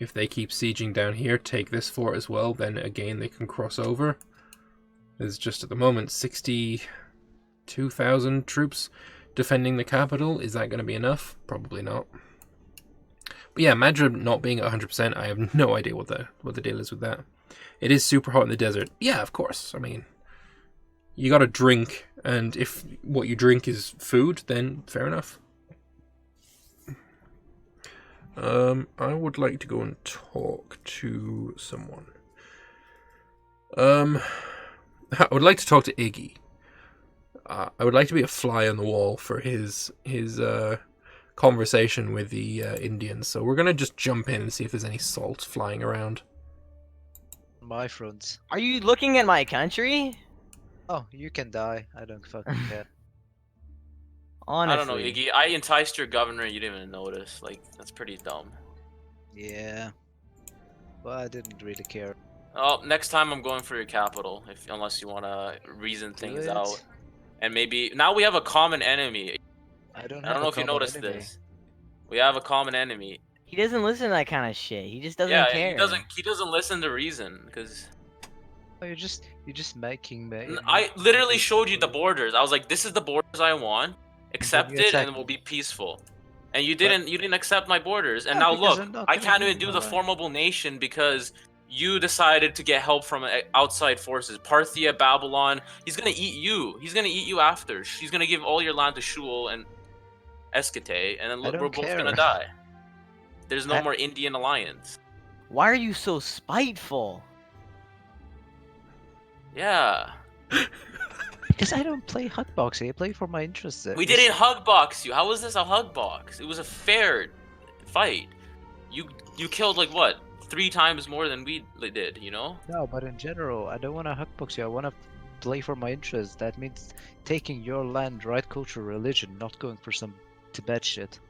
If they keep sieging down here, take this fort as well, then again they can cross over. There's just at the moment 62,000 troops defending the capital. Is that going to be enough? Probably not. But yeah, Madrid not being at 100%, I have no idea what the deal is with that. It is super hot in the desert. Yeah, of course. I mean, you got to drink, and if what you drink is food, then fair enough. I would like to go and talk to someone. I would like to talk to Iggy. I would like to be a fly on the wall for his conversation with the Indians. So we're gonna just jump in and see if there's any salt flying around. My front. Are you looking at my country? Oh, you can die. I don't fucking care. Honestly. I don't know, Iggy. I enticed your governor. You didn't even notice. Like, that's pretty dumb. Yeah. Well, I didn't really care. Oh, next time I'm going for your capital, unless you want to reason things out. And maybe now we have a common enemy. I don't know if you noticed this. We have a common enemy. He doesn't listen to that kind of shit. He just doesn't care. He doesn't listen to reason because. Oh, you're just making me. I literally showed you the borders. I was like, this is the borders I want. Accept it, and we'll be peaceful. And you didn't accept my borders. And now look, I can't even do the formable nation because you decided to get help from outside forces. Parthia, Babylon. He's gonna eat you. He's gonna eat you after. He's gonna give all your land to Shul and Escalations, and then look, we're both gonna die. There's no more Indian alliance. Why are you so spiteful? Yeah. Because I don't play hugboxing. I play for my interests. We didn't hugbox you. How was this a hugbox? It was a fair fight. You killed like what? 3 times more than we did, you know? No, but in general, I don't want to hugbox you. I want to play for my interests. That means taking your land, right culture, religion, not going for some Tibet shit.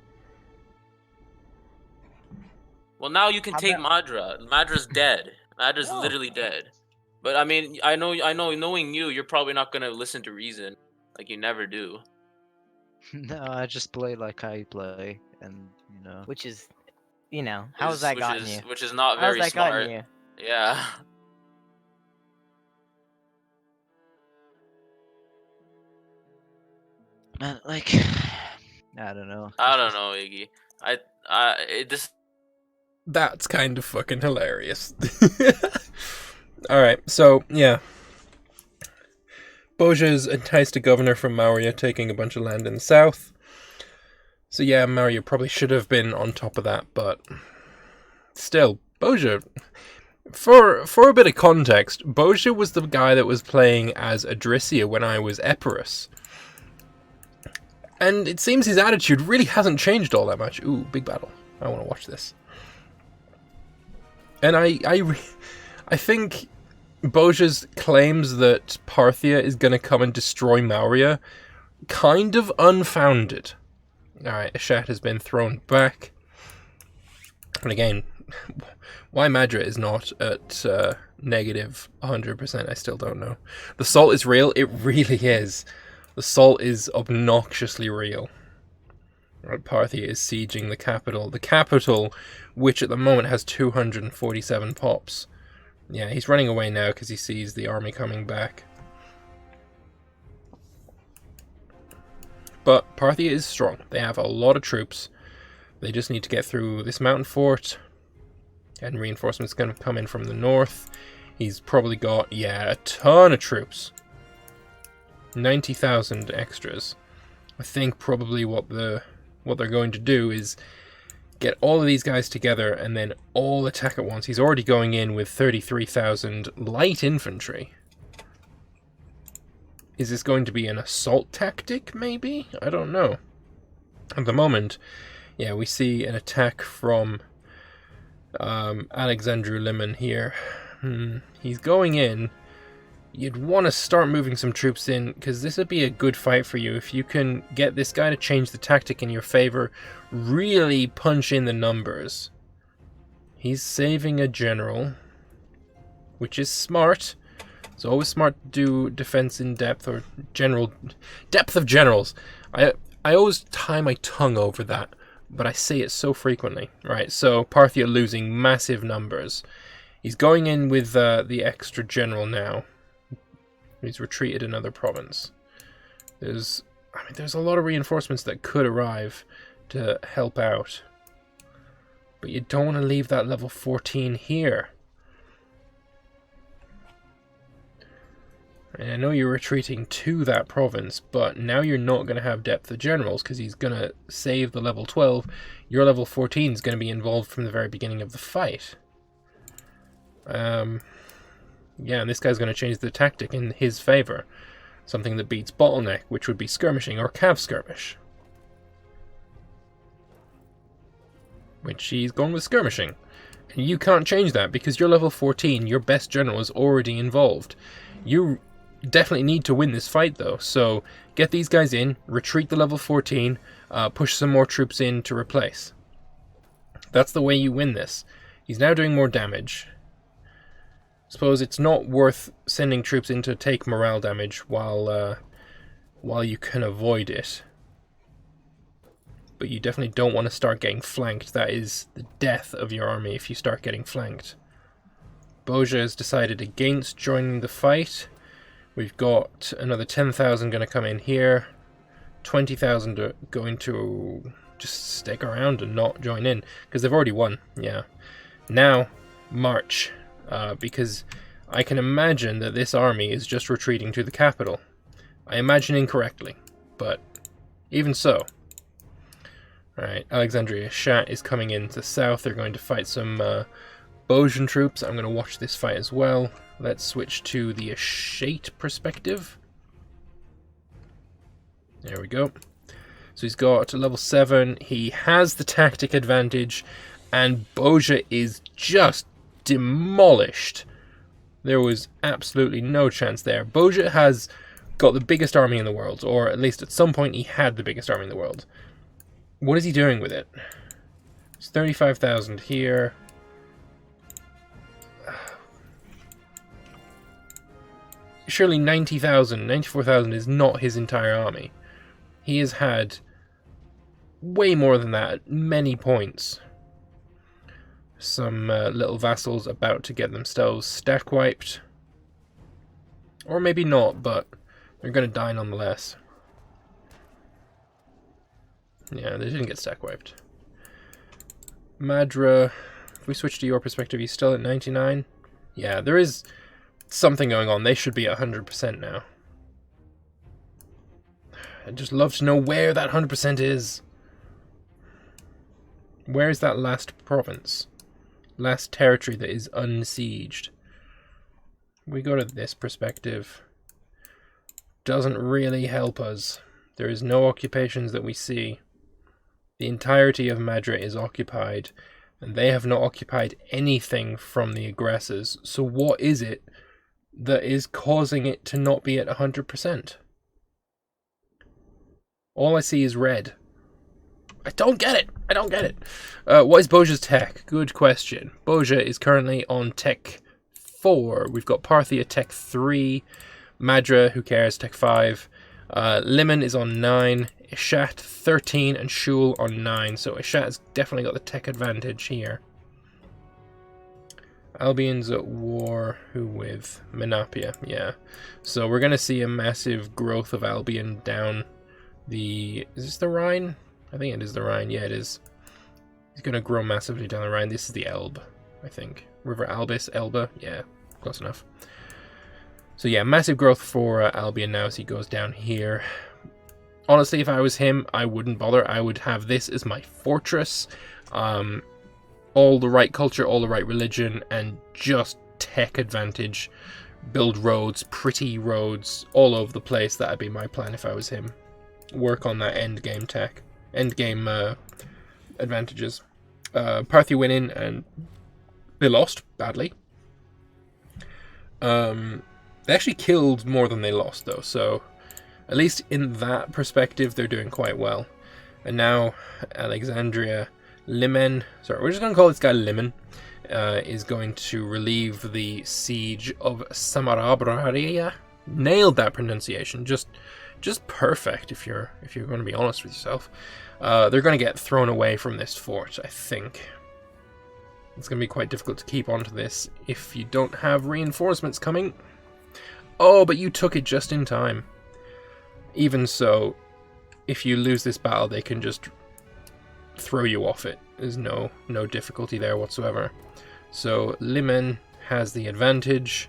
Well, now you can take Madra. Madra's dead. Madra's literally dead. But I mean, I know, knowing you, you're probably not gonna listen to reason, like you never do. No, I just play like I play, and you know. Which is, you know, how's that gotten you? Which is not very smart. How's that gotten you? Yeah. Man, like, I don't know. I don't know, Iggy. This. That's kind of fucking hilarious. Alright, so, yeah. Boja's enticed a governor from Maurya, taking a bunch of land in the south. So yeah, Maurya probably should have been on top of that, but still, Boja, for a bit of context, Boja was the guy that was playing as Adrissia when I was Epirus. And it seems his attitude really hasn't changed all that much. Ooh, big battle. I want to watch this. And I think Boja's claims that Parthia is going to come and destroy Maurya kind of unfounded. Alright, Ashat has been thrown back. And again, why Madra is not at negative 100%, I still don't know. The salt is real, it really is. The salt is obnoxiously real. Right, Parthia is sieging the capital, which at the moment has 247 pops. Yeah, he's running away now because he sees the army coming back. But Parthia is strong. They have a lot of troops. They just need to get through this mountain fort. And reinforcements going to come in from the north. He's probably got, yeah, a ton of troops. 90,000 extras. I think probably what they're going to do is get all of these guys together and then all attack at once. He's already going in with 33,000 light infantry. Is this going to be an assault tactic, maybe? I don't know. At the moment, yeah, we see an attack from Alexandru Liman here. He's going in. You'd want to start moving some troops in, because this would be a good fight for you. If you can get this guy to change the tactic in your favor, really punch in the numbers. He's saving a general, which is smart. It's always smart to do defense in depth, or general depth of generals. I always tie my tongue over that. but I say it so frequently. Right, so Parthia losing massive numbers. He's going in with the extra general now. He's retreated another province. There's a lot of reinforcements that could arrive to help out. But you don't want to leave that level 14 here. And I know you're retreating to that province, but now you're not going to have depth of generals because he's going to save the level 12. Your level 14 is going to be involved from the very beginning of the fight. Yeah, and this guy's going to change the tactic in his favor. Something that beats bottleneck, which would be skirmishing or cav skirmish. Which he's gone with skirmishing. And you can't change that because you're level 14, your best general is already involved. You definitely need to win this fight though, so get these guys in, retreat the level 14, push some more troops in to replace. That's the way you win this. He's now doing more damage. Suppose it's not worth sending troops in to take morale damage while you can avoid it. But you definitely don't want to start getting flanked. That is the death of your army if you start getting flanked. Boja has decided against joining the fight. We've got another 10,000 going to come in here. 20,000 are going to just stick around and not join in because they've already won. Yeah. Now, march. Because I can imagine that this army is just retreating to the capital. I imagine incorrectly, but even so. Alright, Alexandria Shat is coming into the south. They're going to fight some Bojan troops. I'm going to watch this fight as well. Let's switch to the Ashate perspective. There we go. So he's got a level 7. He has the tactic advantage, and Boja is just demolished. There was absolutely no chance there. Boja has got the biggest army in the world, or at least at some point he had the biggest army in the world. What is he doing with it? It's 35,000 here. Surely 90,000, 94,000 is not his entire army. He has had way more than that at many points. Some little vassals about to get themselves stack wiped. Or maybe not, but they're going to die nonetheless. Yeah, they didn't get stack wiped. Madra, if we switch to your perspective, he's still at 99? Yeah, there is something going on. They should be at 100% now. I'd just love to know where that 100% is. Where is that last province? Last territory that is unsieged. We go to this perspective. Doesn't really help us. There is no occupations that we see. The entirety of Madra is occupied, and they have not occupied anything from the aggressors. So what is it that is causing it to not be at 100%? All I see is red. I don't get it. I don't get it. What is Boja's tech? Good question. Boja is currently on tech 4. We've got Parthia tech 3. Madra, who cares, tech 5. Liman is on 9. Ishat 13 and Shul on 9. So Ishat has definitely got the tech advantage here. Albion's at war. Who with? Menapia. Yeah. So we're going to see a massive growth of Albion down the... Is this the Rhine? I think it is the Rhine. Yeah, it is. He's going to grow massively down the Rhine. This is the Elbe, I think. River Albis, Elbe. Yeah, close enough. So yeah, massive growth for Albion now as he goes down here. Honestly, if I was him, I wouldn't bother. I would have this as my fortress. All the right culture, all the right religion, and just tech advantage. Build roads, pretty roads, all over the place. That'd be my plan if I was him. Work on that end game tech. End game advantages. Parthia went in and they lost badly. They actually killed more than they lost though, so at least in that perspective they're doing quite well. And now Alexandria Limen, sorry, we're just going to call this guy Limen, is going to relieve the siege of Samarabraria. Nailed that pronunciation, just just perfect if you're going to be honest with yourself. They're going to get thrown away from this fort, I think. It's going to be quite difficult to keep onto this if you don't have reinforcements coming. Oh, but you took it just in time. Even so, if you lose this battle, they can just throw you off it. There's no difficulty there whatsoever. So Limen has the advantage.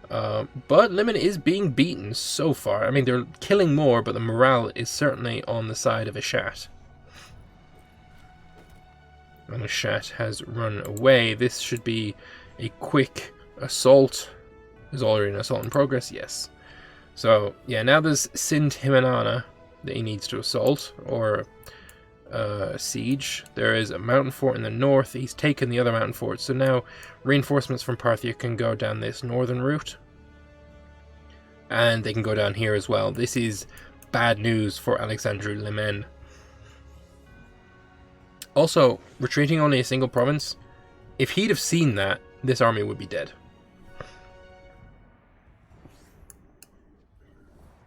But Limen is being beaten so far. I mean, they're killing more, but the morale is certainly on the side of Ishat. And Ishat has run away. This should be a quick assault. Is already an assault in progress? Yes. So, yeah, now there's Sint Himanana that he needs to assault, or siege. There is a mountain fort in the north. He's taken the other mountain fort. So now reinforcements from Parthia can go down this northern route. And they can go down here as well. This is bad news for Alexandru Limen. Also, retreating only a single province. If he'd have seen that, this army would be dead.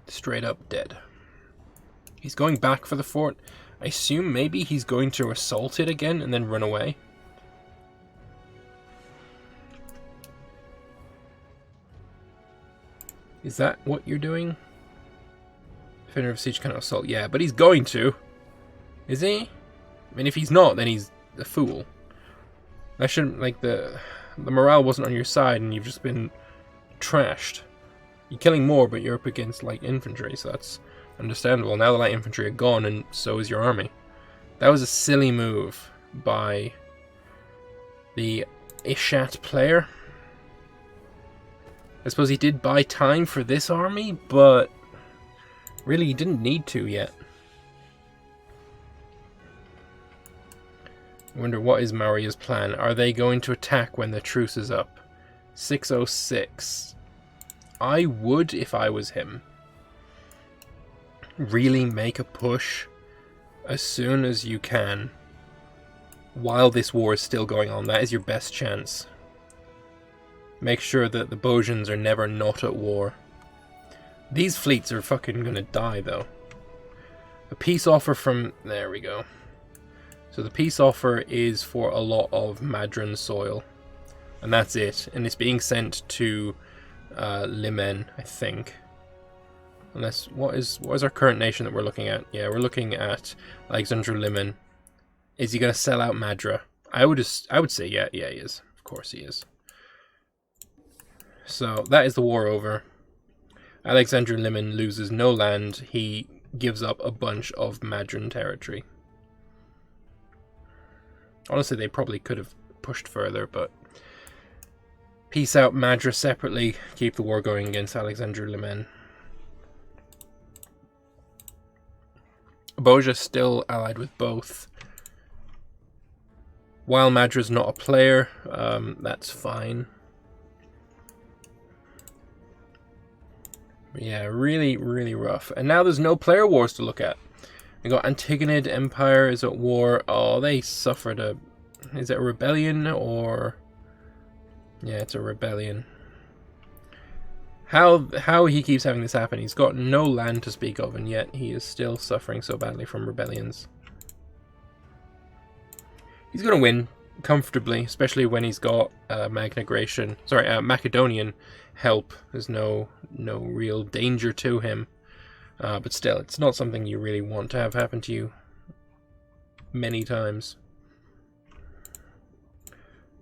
Straight up dead. He's going back for the fort. I assume maybe he's going to assault it again and then run away. Is that what you're doing? Defender of Siege cannot assault. Yeah, but he's going to. Is he? I mean, if he's not, then he's a fool. I shouldn't, like, the morale wasn't on your side and you've just been trashed. You're killing more, but you're up against light infantry, so that's understandable. Now the light infantry are gone, and so is your army. That was a silly move by the Ishat player. I suppose he did buy time for this army, but really he didn't need to yet. I wonder what is Maria's plan. Are they going to attack when the truce is up? 606. I would if I was him. Really make a push as soon as you can while this war is still going on. That is your best chance. Make sure that the Bojans are never not at war. These fleets are fucking gonna die though. A peace offer from... There we go. So the peace offer is for a lot of Madran soil. And that's it. And it's being sent to Limen, I think. Unless, what is our current nation that we're looking at? Yeah, we're looking at Alexandru Limen. Is he going to sell out Madra? I would say yeah, he is. Of course he is. So that is the war over. Alexandru Limen loses no land. He gives up a bunch of Madran territory. Honestly, they probably could have pushed further, but peace out Madra separately. Keep the war going against Alexandru Limen. Boja still allied with both. While Madra's not a player, that's fine. But yeah, really, really rough. And now there's no player wars to look at. We got Antigonid Empire is at war. Oh, they suffered a... Is it a rebellion or... Yeah, it's a rebellion. How he keeps having this happen? He's got no land to speak of, and yet he is still suffering so badly from rebellions. He's going to win comfortably, especially when he's got Macedonian help. There's no real danger to him. But still, it's not something you really want to have happen to you many times.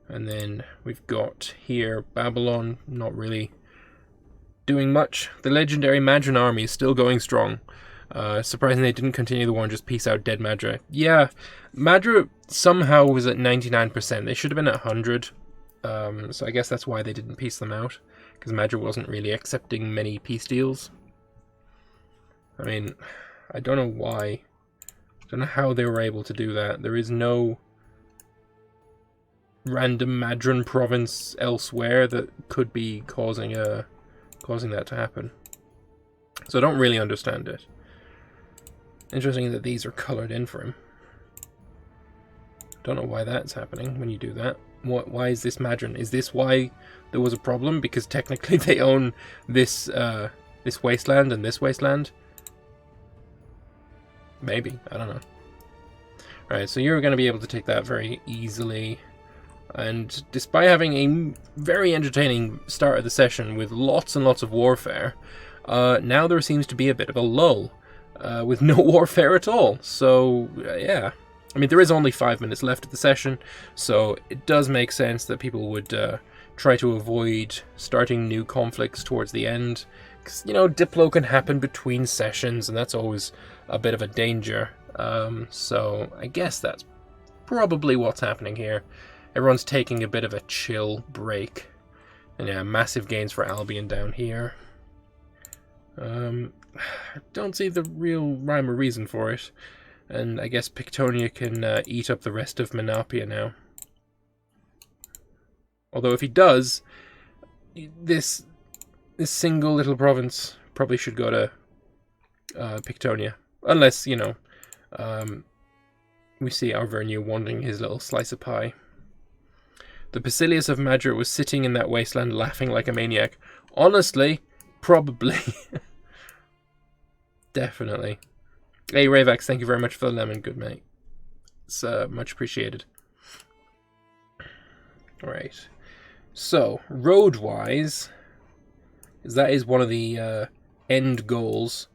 And then we've got here Babylon, not really doing much. The legendary Madran army is still going strong. Surprisingly, they didn't continue the war and just peace out dead Madra. Yeah, Madra somehow was at 99%. They should have been at 100. So I guess that's why they didn't peace them out. Because Madra wasn't really accepting many peace deals. I mean, I don't know why. I don't know how they were able to do that. There is no random Madran province elsewhere that could be causing that to happen. So I don't really understand it. Interesting that these are coloured in for him. Don't know why that's happening when you do that. Why is this Madran? Is this why there was a problem? Because technically they own this this wasteland and this wasteland. Maybe, I don't know. Alright, so you're going to be able to take that very easily. And despite having a very entertaining start of the session with lots and lots of warfare, now there seems to be a bit of a lull, with no warfare at all. So, yeah. I mean, there is only 5 minutes left of the session, so it does make sense that people would try to avoid starting new conflicts towards the end. Because, you know, Diplo can happen between sessions, and that's always a bit of a danger. So I guess that's probably what's happening here. Everyone's taking a bit of a chill break. And yeah, massive gains for Albion down here. I don't see the real rhyme or reason for it. And I guess Pictonia can eat up the rest of Menapia now. Although if he does, this single little province probably should go to Pictonia. Unless, you know, we see Arvernia wanting his little slice of pie. The Basilius of Madrid was sitting in that wasteland laughing like a maniac. Honestly, probably. Definitely. Hey, Ravax, thank you very much for the lemon. Good, mate. It's much appreciated. Alright. So, road-wise, that is one of the end goals.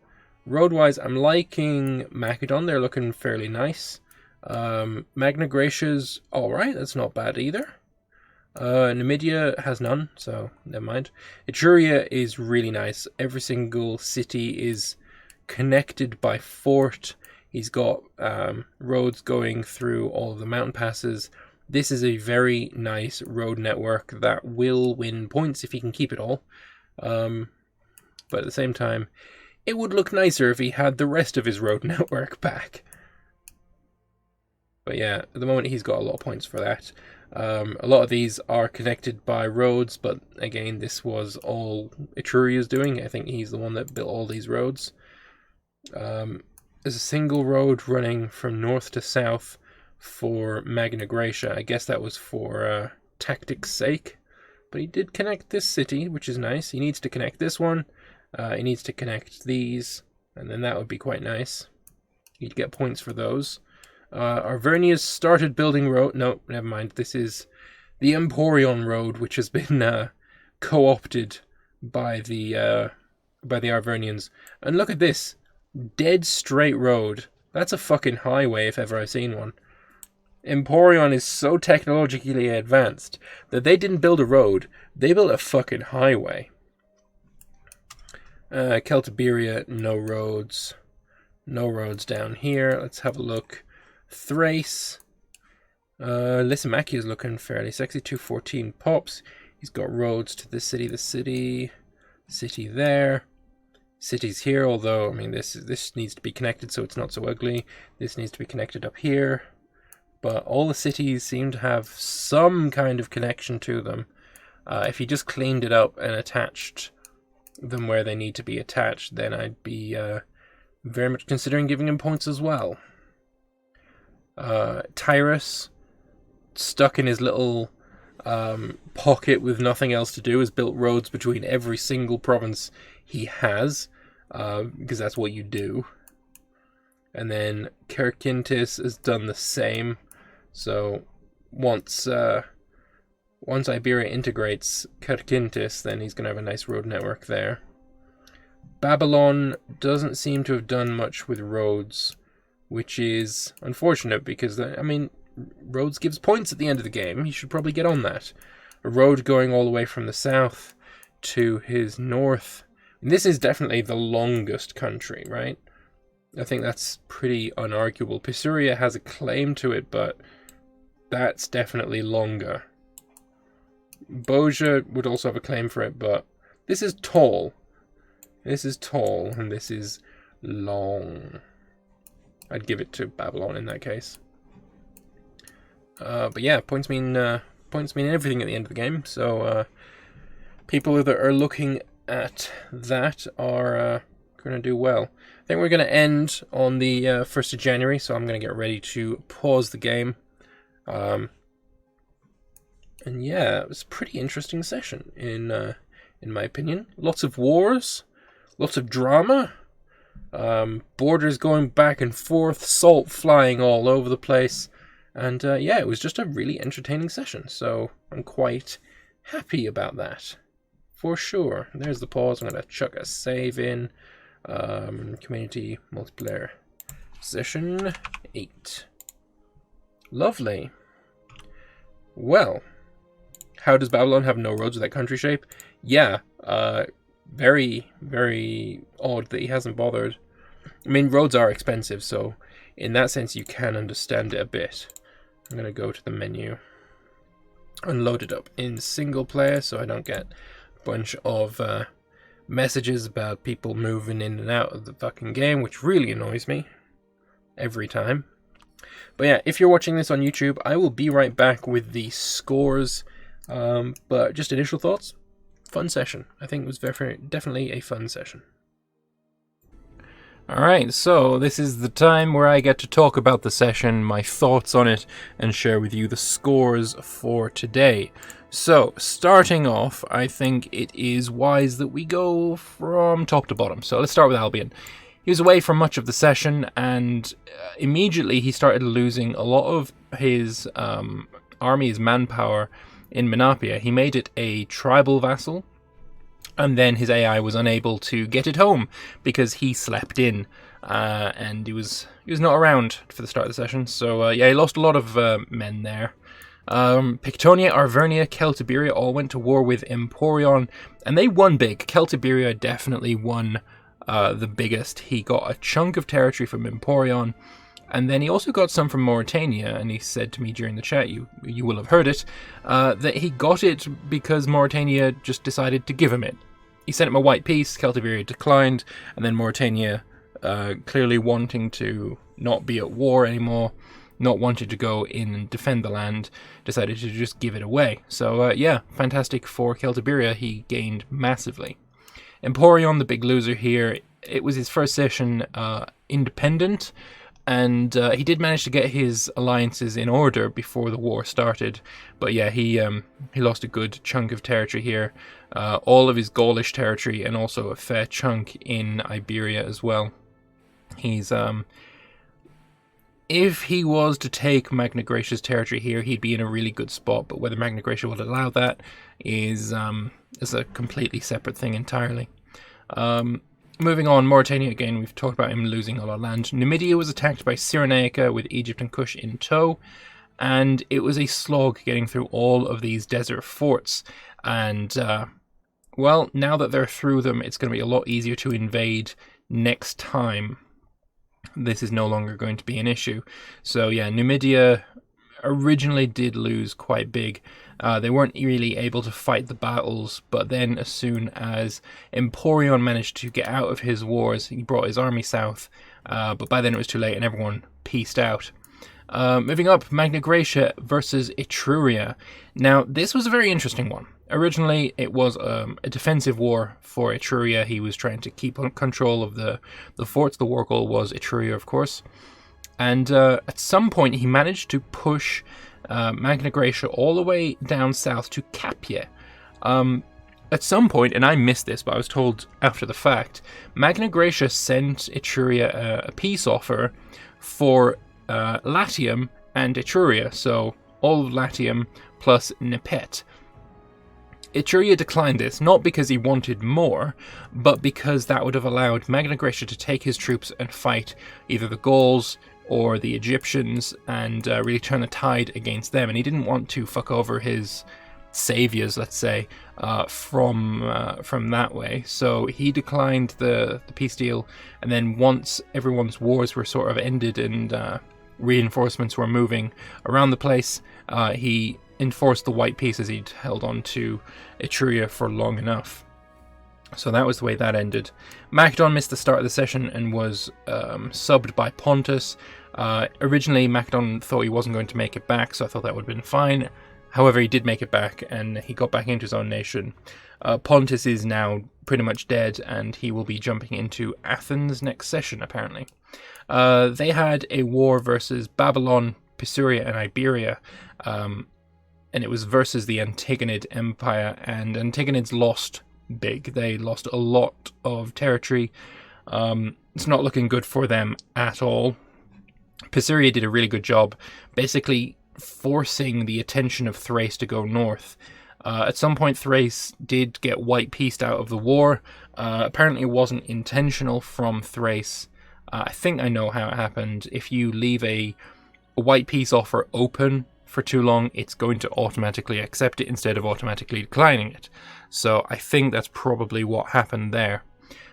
Road-wise, I'm liking Macedon. They're looking fairly nice. Magna Graecia's alright. That's not bad either. Numidia has none, so never mind. Etruria is really nice. Every single city is connected by fort. He's got roads going through all of the mountain passes. This is a very nice road network that will win points if he can keep it all. But at the same time, it would look nicer if he had the rest of his road network back. But yeah, at the moment he's got a lot of points for that. A lot of these are connected by roads, but again, this was all Etruria's doing. I think he's the one that built all these roads. There's a single road running from north to south for Magna Graecia. I guess that was for tactics' sake. But he did connect this city, which is nice. He needs to connect this one. He needs to connect these, and then that would be quite nice. He'd get points for those. Arvernia's started building road. No, never mind. This is the Emporion Road, which has been co-opted by the Arvernians. And look at this. Dead straight road. That's a fucking highway if ever I've seen one. Emporion is so technologically advanced that they didn't build a road, they built a fucking highway. Celtiberia, no roads. No roads down here. Let's have a look. Thrace. Lysimakia is looking fairly sexy. 214 pops. He's got roads to the city there. Cities here, although, I mean, this needs to be connected so it's not so ugly. This needs to be connected up here. But all the cities seem to have some kind of connection to them. If he just cleaned it up and attached them where they need to be attached, then I'd be very much considering giving him points as well. Tyrus, stuck in his little pocket with nothing else to do, has built roads between every single province he has, because that's what you do. And then Kerkintis has done the same. So once Iberia integrates Kerkintis, then he's going to have a nice road network there. Babylon doesn't seem to have done much with roads, which is unfortunate because, I mean, roads gives points at the end of the game. You should probably get on that. A road going all the way from the south to his north. And this is definitely the longest country, right? I think that's pretty unarguable. Pisuria has a claim to it, but that's definitely longer. Boja would also have a claim for it, but this is tall. This is tall, and this is long. I'd give it to Babylon in that case. But yeah, points mean everything at the end of the game. So people that are looking at that are going to do well. I think we're going to end on the 1st of January, so I'm going to get ready to pause the game. And yeah, it was a pretty interesting session in my opinion. Lots of wars, lots of drama. Borders going back and forth, salt flying all over the place. And yeah, it was just a really entertaining session. So I'm quite happy about that. For sure. There's the pause. I'm going to chuck a save in. Community multiplayer session 8. Lovely. Well, how does Babylon have no roads with that country shape? Yeah, very, very odd that he hasn't bothered. I mean, roads are expensive, so in that sense you can understand it a bit. I'm going to go to the menu and load it up in single player so I don't get a bunch of messages about people moving in and out of the fucking game, which really annoys me every time. But yeah, if you're watching this on YouTube, I will be right back with the scores. But just initial thoughts. Fun session. I think it was definitely a fun session. Alright, so this is the time where I get to talk about the session, my thoughts on it, and share with you the scores for today. So, starting off, I think it is wise that we go from top to bottom. So let's start with Albion. He was away for much of the session, and immediately he started losing a lot of his army's manpower in Menapia. He made it a tribal vassal, and then his AI was unable to get it home because he slept in, and he was not around for the start of the session. So yeah, he lost a lot of men there. Pictonia, Arvernia, Celtiberia all went to war with Emporion, and they won big. Celtiberia definitely won the biggest. He got a chunk of territory from Emporion, and then he also got some from Mauritania, and he said to me during the chat, you will have heard it, that he got it because Mauritania just decided to give him it. He sent him a white piece, Celtiberia declined, and then Mauritania, clearly wanting to not be at war anymore, not wanting to go in and defend the land, decided to just give it away. So yeah, fantastic for Celtiberia, he gained massively. Emporion, the big loser here, it was his first session independent, and he did manage to get his alliances in order before the war started. But yeah, he lost a good chunk of territory here, all of his Gaulish territory, and also a fair chunk in Iberia as well. He's if he was to take Magna Graecia's territory here, he'd be in a really good spot, but whether Magna Graecia will allow that is a completely separate thing entirely. Moving on, Mauritania, again, we've talked about him losing a lot of land. Numidia was attacked by Cyrenaica with Egypt and Kush in tow, and it was a slog getting through all of these desert forts. And, well, now that they're through them, it's going to be a lot easier to invade next time. This is no longer going to be an issue. So yeah, Numidia originally did lose quite big. They weren't really able to fight the battles, but then as soon as Emporion managed to get out of his wars, he brought his army south, but by then it was too late and everyone peaced out. Moving up, Magna Graecia versus Etruria. Now, this was a very interesting one. Originally, it was a defensive war for Etruria. He was trying to keep control of the forts. The war goal was Etruria, of course. And at some point, he managed to push Magna Graecia all the way down south to Capua. At some point, and I missed this, but I was told after the fact, Magna Graecia sent Etruria a peace offer for Latium and Etruria, so all of Latium plus Nepet. Etruria declined this, not because he wanted more, but because that would have allowed Magna Graecia to take his troops and fight either the Gauls or the Egyptians and really turn the tide against them. And he didn't want to fuck over his saviors, let's say, from that way. So he declined the peace deal, and then once everyone's wars were sort of ended and reinforcements were moving around the place, he enforced the white peace as he'd held on to Etruria for long enough. So that was the way that ended. Macedon missed the start of the session and was subbed by Pontus. Originally, Macedon thought he wasn't going to make it back, so I thought that would have been fine. However, he did make it back, and he got back into his own nation. Pontus is now pretty much dead, and he will be jumping into Athens next session, apparently. They had a war versus Babylon, Pisuria, and Iberia, and it was versus the Antigonid Empire, and Antigonids lost big. They lost a lot of territory. It's not looking good for them at all. Pisiria did a really good job, basically forcing the attention of Thrace to go north. At some point, Thrace did get white-pieced out of the war. Apparently, it wasn't intentional from Thrace. I think I know how it happened. If you leave a white piece offer open for too long, it's going to automatically accept it instead of automatically declining it. So I think that's probably what happened there.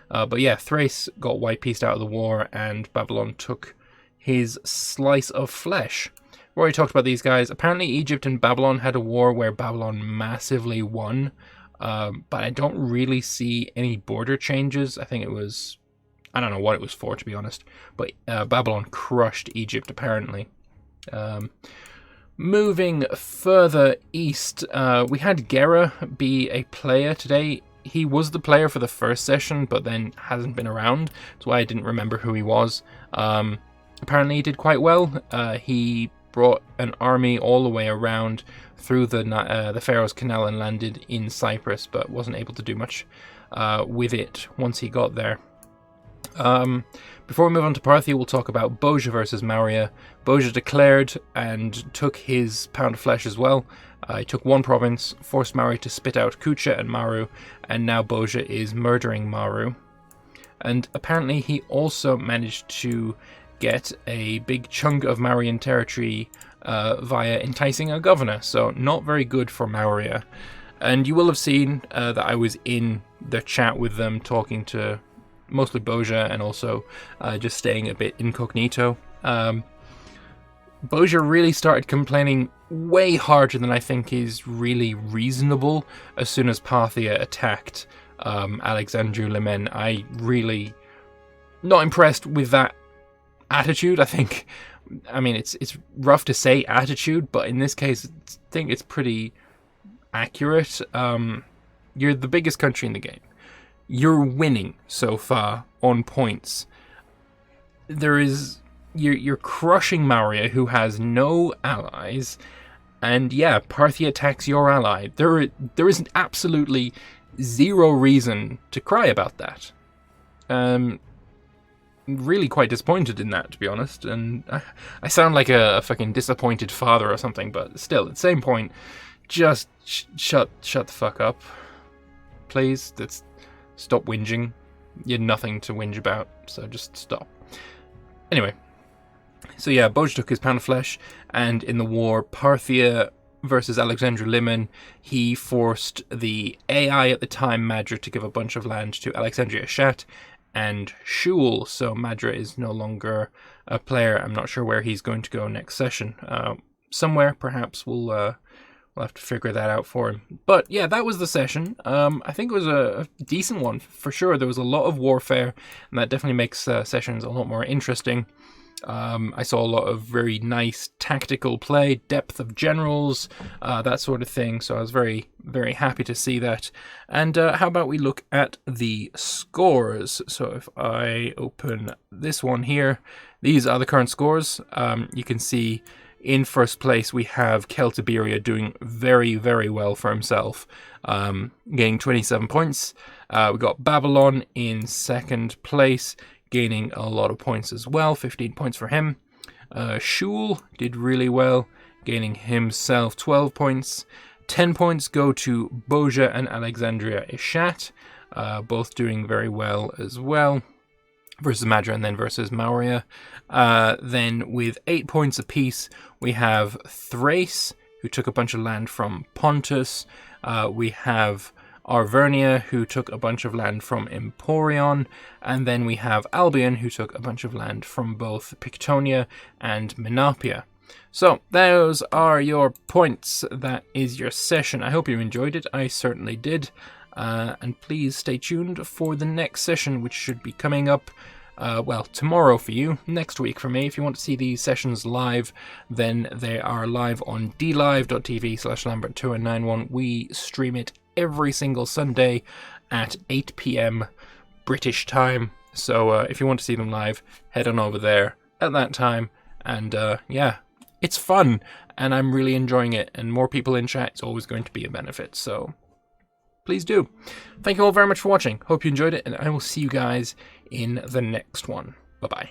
But yeah, Thrace got white-pieced out of the war, and Babylon took his slice of flesh. We already talked about these guys. Apparently Egypt and Babylon had a war where Babylon massively won, but I don't really see any border changes. I think it was, I don't know what it was for, to be honest, but Babylon crushed Egypt apparently. Moving further east, we had Gera be a player today. He was the player for the first session, but then hasn't been around. That's why I didn't remember who he was. Apparently he did quite well. He brought an army all the way around through the Pharaoh's Canal and landed in Cyprus, but wasn't able to do much with it once he got there. Before we move on to Parthia, we'll talk about Boja versus Maurya. Boja declared and took his pound of flesh as well. He took one province, forced Maurya to spit out Kucha and Maru, and now Boja is murdering Maru. And apparently he also managed to get a big chunk of Mauryan territory via enticing a governor, so not very good for Maurya. And you will have seen that I was in the chat with them talking to mostly Boja and also just staying a bit incognito. Boja really started complaining way harder than I think is really reasonable as soon as Parthia attacked Alexandru Limen. I really not impressed with that attitude. I mean it's rough to say attitude, but in this case I think it's pretty accurate. You're the biggest country in the game. You're winning so far on points. You're crushing Maurya, who has no allies, and yeah, Parthia attacks your ally. There is absolutely zero reason to cry about that. Really quite disappointed in that, to be honest, and I sound like a fucking disappointed father or something, but still, at the same point, just shut the fuck up, please. Stop whinging. You had nothing to whinge about, so just stop. Anyway, so yeah, Boja took his pound of flesh, and in the war, Parthia versus Alexandru Limen, he forced the AI at the time, Madra, to give a bunch of land to Alexandria Shat and Shul, so Madra is no longer a player. I'm not sure where he's going to go next session. Somewhere, perhaps, we'll have to figure that out for him. But yeah, that was the session. I think it was a decent one, for sure. There was a lot of warfare, and that definitely makes sessions a lot more interesting. I saw a lot of very nice tactical play, depth of generals, that sort of thing. So I was very, very happy to see that. And how about we look at the scores? So if I open this one here, these are the current scores. You can see in first place we have Celtiberia doing very, very well for himself, gaining 27 points. We got Babylon in second place, gaining a lot of points as well, 15 points for him. Shul did really well, gaining himself 12 points. 10 points go to Boja and Alexandria Ishat, both doing very well as well, versus Madra and then versus Maurya. Then with 8 points apiece, we have Thrace, who took a bunch of land from Pontus. We have Arvernia, who took a bunch of land from Emporion, and then we have Albion, who took a bunch of land from both Pictonia and Menapia. So, those are your points. That is your session. I hope you enjoyed it. I certainly did. And please stay tuned for the next session, which should be coming up, tomorrow for you, next week for me. If you want to see these sessions live, then they are live on dlive.tv/Lambert2191. We stream it every single Sunday at 8 p.m. British time. So if you want to see them live, head on over there at that time. And yeah, it's fun, and I'm really enjoying it. And more people in chat is always going to be a benefit. So please do. Thank you all very much for watching. Hope you enjoyed it, and I will see you guys in the next one. Bye-bye.